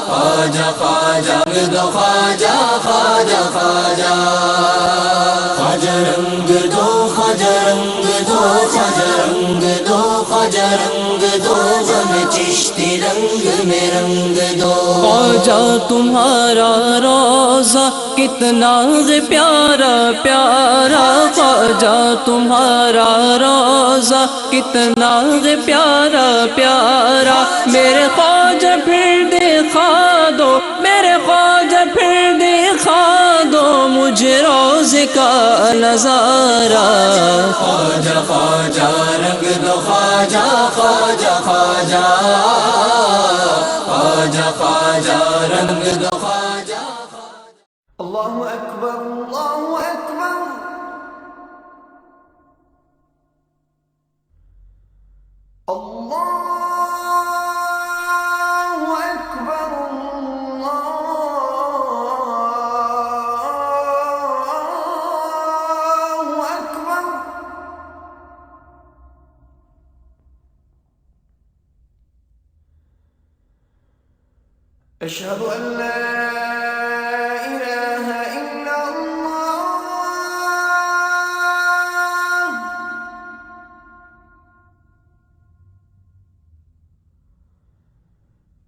خواجہ خواجہ خواجہ رنگ دو خواجہ خواجہ خواجہ خواجہ رنگ دو خواجہ رنگ دو خواجہ رنگ دو خواجہ رنگ دو غم چشتی رنگ میں رنگ دو خواجہ تمہارا روضہ کتنا پیارا پیارا خواجہ تمہارا روضہ کتنا پیارا پیارا میرے خواجہ پھر دکھا دو میرے خواجہ پھر دکھا دو مجھے روضے کا نظارہ خواجہ خواجہ رنگ دو خواجہ خواجہ خواجہ خواجہ خواجہ رنگ دو خواجہ اللہ اکبر اللہ اکبر اللہ اکبر اللہ اکبر اشہد ان لا الہ الا اللہ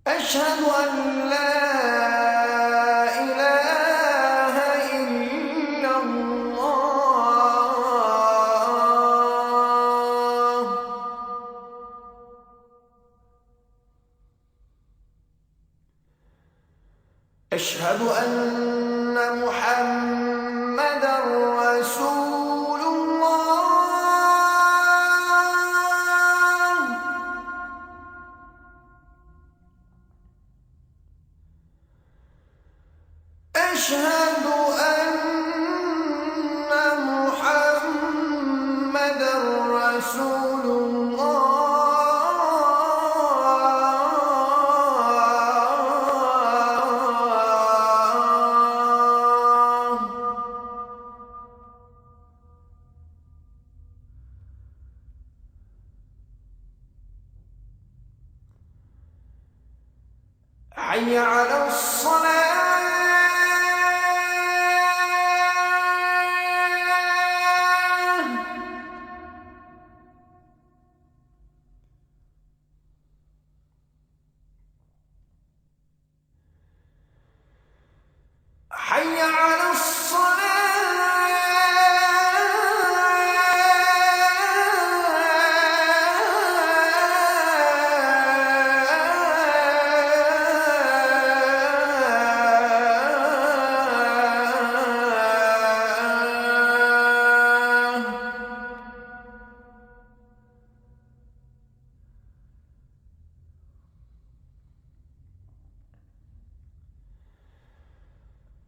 اشہد ان لا الہ الا اللہ اشہد ان محمد رسول اللہ اشہد ان محمد رسول حي على الصلاة حي على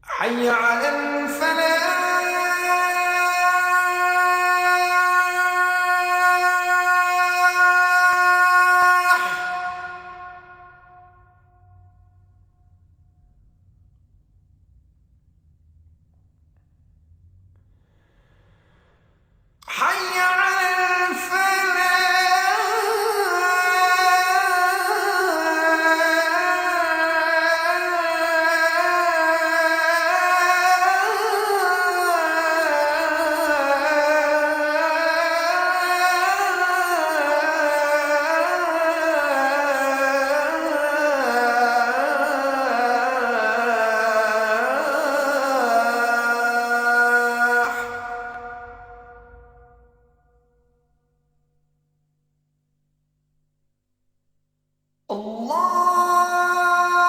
حي على الفلاح حي على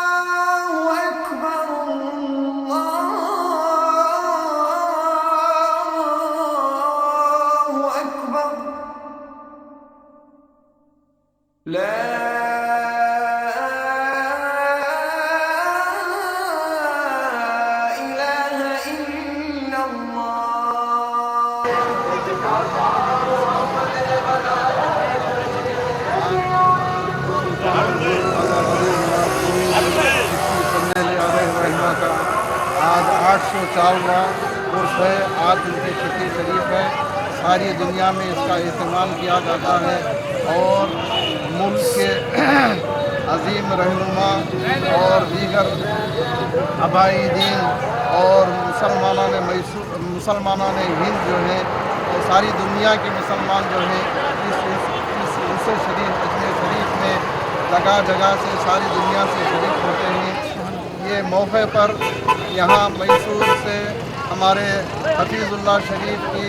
الله أكبر الله أكبر لا إله إلا الله آج 804واں عرس ہے، آج ان کی چھٹی شریف ہے۔ ساری دنیا میں اس کا اہتمام کیا جاتا ہے اور ملک کے عظیم رہنما اور دیگر آبائی دین اور مسلمانوں نے ہند جو ہے ساری دنیا کے مسلمان جو ہے اس عرص شریف اجمیر شریف میں جگہ جگہ سے ساری دنیا سے شریک ہوتے ہیں۔ یہ موقع پر یہاں میسور سے ہمارے حفیظ اللہ شریف کی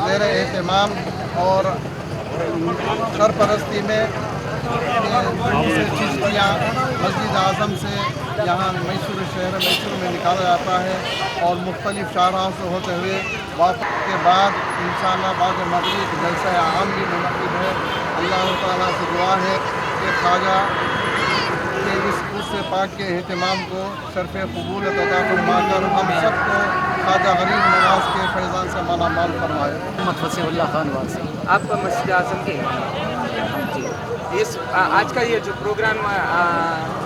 زیر اہتمام اور سرپرستی میں چشتیاں مسجد اعظم سے یہاں میسور شہر میسور میں نکالا جاتا ہے اور مختلف شاہراہوں سے ہوتے ہوئے واپس کے بعد انشاءاللہ بعد مغرب جلسہ عام بھی منعقد ہے۔ اللہ تعالیٰ سے دعا ہے کہ خواجہ کے اس عرص پاک کے اہتمام کو شرف قبولیت عطا فرما کر ہم سب کو خواجہ غریب نواز کے فیضان سے مالا مال فرمائے۔ محمد فصیح اللہ خان واسی۔ آپ کا مسجد اعظم کے جی اس آج کا یہ جو پروگرام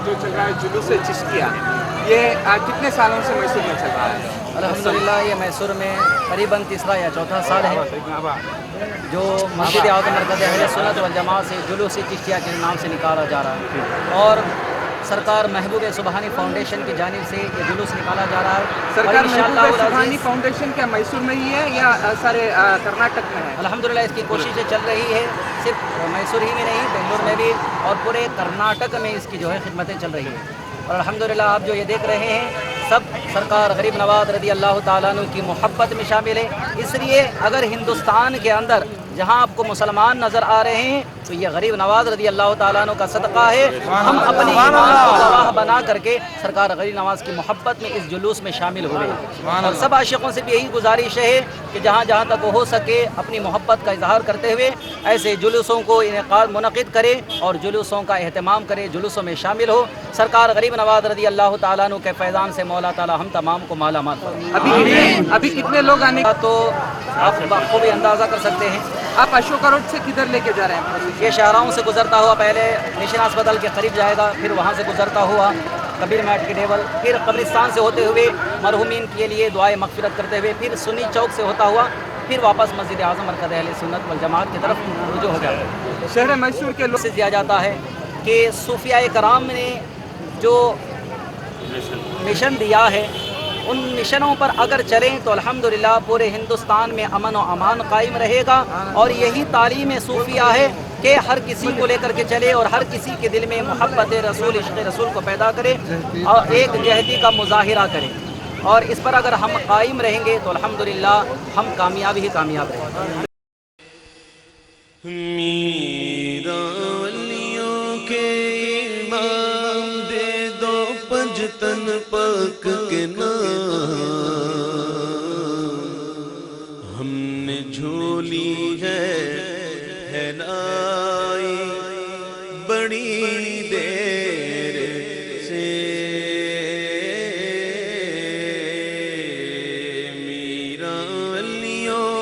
جو چل رہا ہے جلوس چشتیہ، یہ کتنے سالوں سے میسور میں چل رہا ہے؟ الحمدللہ یہ میسور میں قریباً تیسرا یا چوتھا سال ہے جو مسجد اعظم مرکز اہل سنت والجماعت سے جلوس چشتیہ کے نام سے نکالا جا رہا ہے، اور سرکار محبوب سبحانی فاؤنڈیشن کی جانب سے یہ جلوس نکالا جا رہا ہے۔ سرکار محبوب سبحانی فاؤنڈیشن کیا میسور میں ہی ہے یا سارے کرناٹک میں ہے؟ الحمدللہ اس کی کوششیں چل رہی ہے، صرف میسور ہی میں نہیں بنگلور میں بھی اور پورے کرناٹک میں اس کی جو ہے خدمتیں چل رہی ہیں، اور الحمدللہ آپ جو یہ دیکھ رہے ہیں سب سرکار غریب نواز رضی اللہ تعالیٰ عنہ کی محبت میں شامل ہے۔ اس لیے اگر ہندوستان کے اندر جہاں آپ کو مسلمان نظر آ رہے ہیں تو یہ غریب نواز رضی اللہ تعالیٰ عنہ کا صدقہ ہے۔ ہم اپنی ایمان کو گواہ بنا کر کے سرکار غریب نواز کی محبت میں اس جلوس میں شامل ہوئے ہیں، اور سب عاشقوں سے بھی یہی گزارش ہے کہ جہاں جہاں تک ہو سکے اپنی محبت کا اظہار کرتے ہوئے ایسے جلوسوں کو منعقد کرے اور جلوسوں کا اہتمام کرے، جلوسوں میں شامل ہو۔ سرکار غریب نواز رضی اللہ تعالیٰ عنہ کے فیضان سے مولا تعالیٰ ہم تمام کو مالا مال فرمائے۔ ابھی کتنے لوگ آنے تو آپ بخوبی اندازہ کر سکتے ہیں۔ آپ اشوکا روڈ سے کدھر لے کے جا رہے ہیں؟ یہ شاہراہوں سے گزرتا ہوا پہلے مشن ہسپتال کے قریب جائے گا، پھر وہاں سے گزرتا ہوا کبیر میٹ کے ڈیول، پھر قبرستان سے ہوتے ہوئے مرحومین کے لیے دعائے مغفرت کرتے ہوئے پھر سنی چوک سے ہوتا ہوا پھر واپس مسجد اعظم مرکز اہل سنت والجماعت کی طرف رجوع ہو جاتا ہے۔ شہر میسور کے لوگ سے دیا جاتا ہے کہ صوفیاء کرام نے جو مشن دیا ہے ان مشنوں پر اگر چلیں تو الحمدللہ پورے ہندوستان میں امن و امان قائم رہے گا، اور یہی تعلیم صوفیہ ہے کہ ہر کسی کو لے کر کے چلے اور ہر کسی کے دل میں محبت رسول عشق رسول کو پیدا کرے اور ایک جہدی کا مظاہرہ کرے، اور اس پر اگر ہم قائم رہیں گے تو الحمدللہ ہم کامیاب ہی کامیاب رہیں گے۔ میرا ولیوں کے امام دے دو پنجتن پاک کے نام، ہم نے جھولی ہے لائی بڑی دیر سے، میرا ولیوں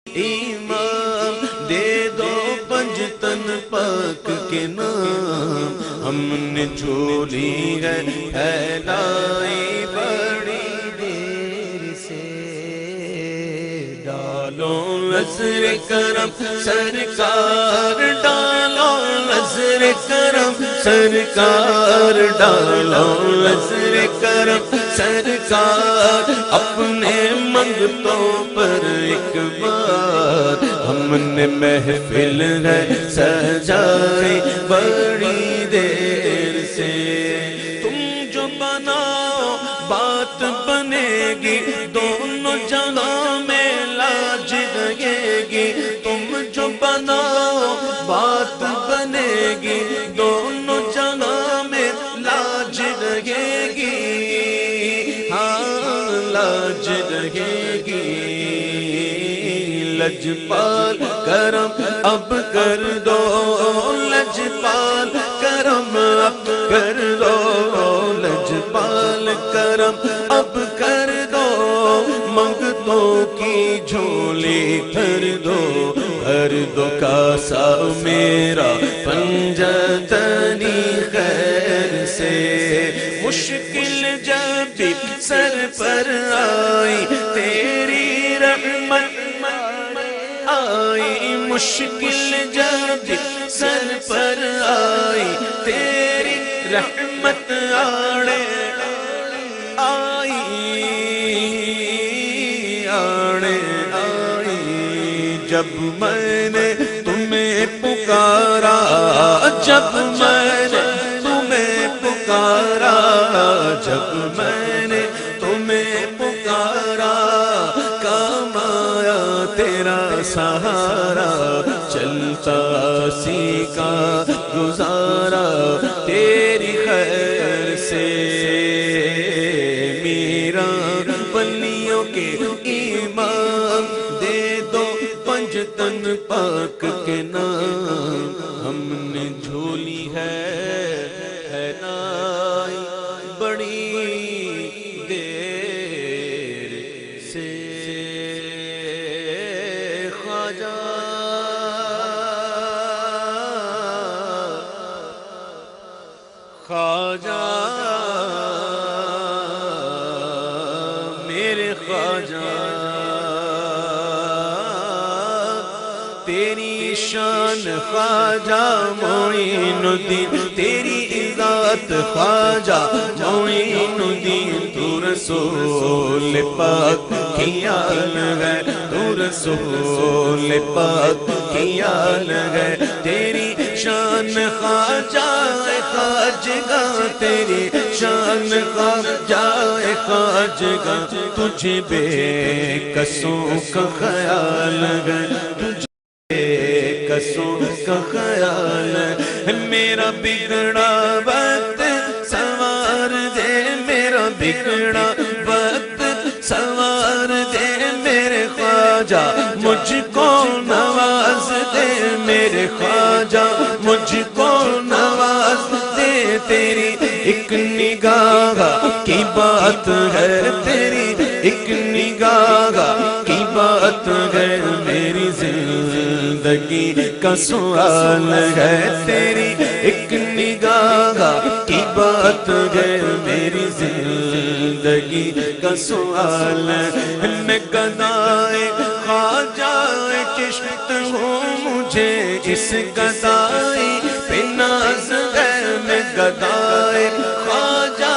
امام دے دو پنجتن پاک کے نام، ہم نے جھولی ہے پھیلائی بڑی دیر سے، ڈالو نظر کرم سرکار، ڈالو نظر کرم سرکار، ڈالو نظر کرم سرکار، اپنے منگتوں پر ایک بار، ہم نے محفل ہے سجائی بڑی دیر سے، تم جو بناؤ بات بنے گی، دونوں جہاں میں لاج رہے گی، تم جو بناؤ بات بنے گی، دونوں جہاں میں لاج رہے گی، ہاں لاج رہے گی، لجپال کرم اب کر دو، لجپال کرم اب کر دو، لجپال کرم اب کر دو، منگتوں کی جھولی بھر دو کاسا میرا پنجتنی خیر سے، مشکل جب بھی سر پر آئی تیری رحمت آئی، مشکل جب بھی سر پر آئی تیری رحمت آڑے آئی آڑے آئی جب میں نے تمہیں پکارا جب میں نے تمہیں پکارا جب میں نے تمہیں پکارا کام آیا تیرا سہارا چلتا سیکھا گزارا تیری خیر سے میرا بلیوں کے ایمان دے دو پنجتن پاک کے نام ہم نے جھولی ہے نائی بڑی دیر سے خواجہ خواجہ میرے خواجہ تیری شان خواجہ معین الدین تیری ذات خواجہ معین الدین تو رسول پاک کی آل ہے تو رسول پاک کی آل ہے تیری شان خواجہ خواجگاں تیری شان خواجہ خواجگاں تجھے بے کسوں کا خیال ہے تجھے کسوں کا خیال ہے میرا بگڑا وقت سوار دے میرا بگڑا وقت سوار دے میرے خواجہ مجھ کو نواز دے میرے خواجہ مجھ کو نواز دے تیری ایک نگاہ کی بات ہے تیری ایک نگاہ کی بات ہے میری زندگی کا سوال ہے تیری ایک نگاہ کی بات ہے میری زندگی کا سوال ہے میں گدائے خواجہ چشت ہوں مجھے اس گدائی پہ ناز ہے میں گدائے خواجہ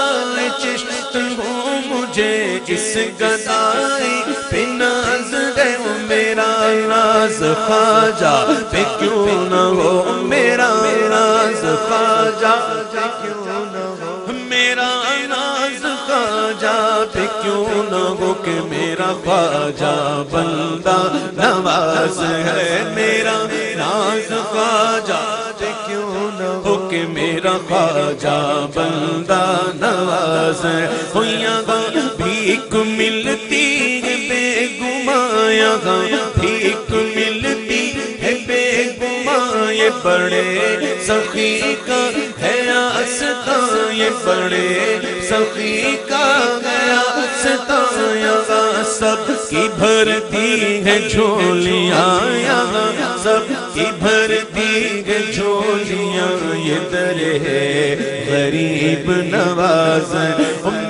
چشت ہوں مجھے اس گدائی پہ ناز ہے میرا ناز خواجہ پہ کیوں نہ ہو میرا ناز خواجہ پہ کیوں نہ ہو میرا ناز خواجہ پہ کیوں نہ ہو کہ میرا خواجہ بندہ نواز ہے میرا ناز خواجہ پہ کیوں نہ ہو کہ میرا خواجہ بندہ نواز ہے ہو یہاں بھیک ملتی ہے بے گماں یہاں بھیک ملتی ہے بے گماں یہ بڑے سخی کا ہے آستاں یہ بڑے سخی کا ہے آستاں یہاں سب کی بھرتی ہے جھولیاں یہاں سب کی بھرتی ہے جھولیاں یہ در ہے غریب نواز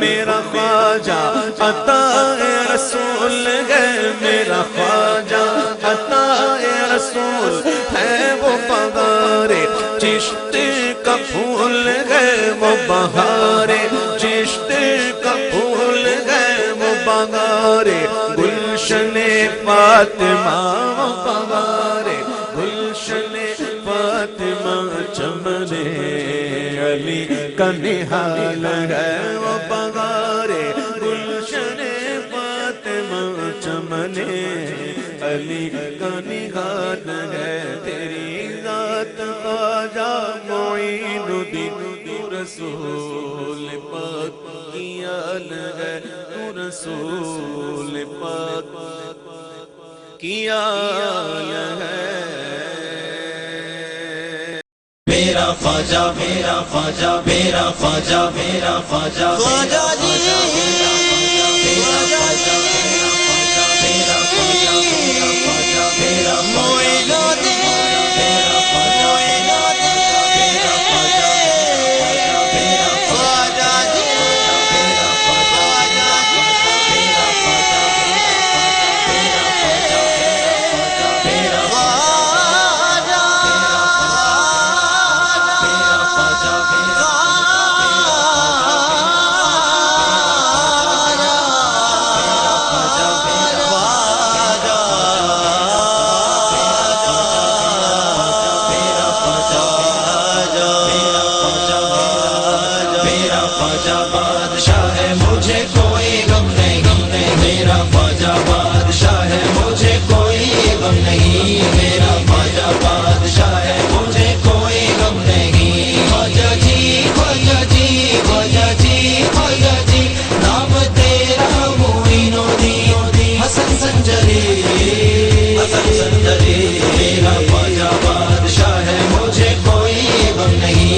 میرا خواجہ عطا رسول ہے میرا خواجہ عطا رسول ہے وہ بہار چشت کا پھول ہے وہ بہار چشت کا پھول ہے وہ بہار گلشن فاطمہ وہ بہار گلشن فاطمہ چمن علی کا نہال ہے وہ بہار گلشن فاطمہ چمن علی کا نہال ہے تیری ذات خواجہ معین الدین تو رسول پاک کی آل ہے تو رسول پاک کی آل ہے میرا خواجہ میرا خواجہ میرا خواجہ میرا خواجہ خواجہ جی میرا خواجہ میرا خواجہ میرا خواجہ میرا خواجہ میرا معین الدین میرا خواجہ میرا خواجہ میرا خواجہ جی میرا خواجہ میرا خواجہ میرا خواجہ میرا خواجہ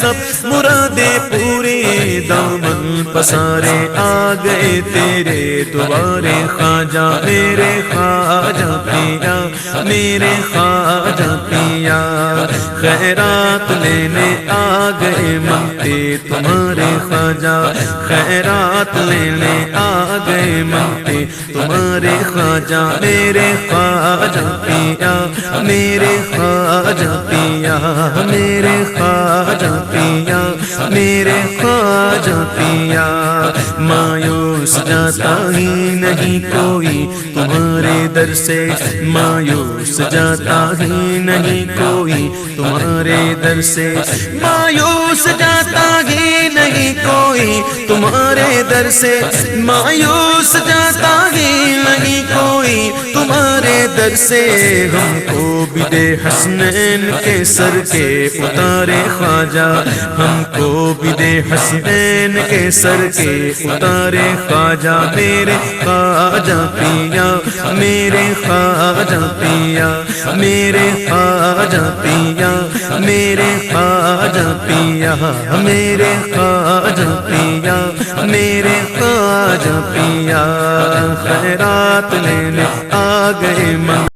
سب مرادیں پوری دامن پسارے آ گئے تیرے دوبارے خواجہ میرے خواجہ پیا میرے خواجہ پیا خیرات لینے آ گئے منگتے تمہارے خواجہ خیرات لینے آ گئے منگتے تمہارے خواجہ میرے خواجہ پیا میرے خواجہ پیا میرے خواجہ پیا میرے خواجہ پیا مایوس جاتا ہی نہیں کوئی تمہارے در سے مایوس جاتا ہی نہیں کوئی تمہارے در سے مایوس جاتا ہی نہیں کوئی تمہارے در سے مایوس جاتا ہی نہیں کوئی تمہارے در سے ہم کو بھی دے حسنین کے سر کے اتارے خواجہ ہم کو بھی دے حسنین کے سر کے اتارے خواجہ میرے خواجہ پیا میرے خواجہ پیا میرے خواجہ پیا میرے خواجہ پیا میرے خواجہ پیا میرے خواجہ پیا خیرات لینے آ گئے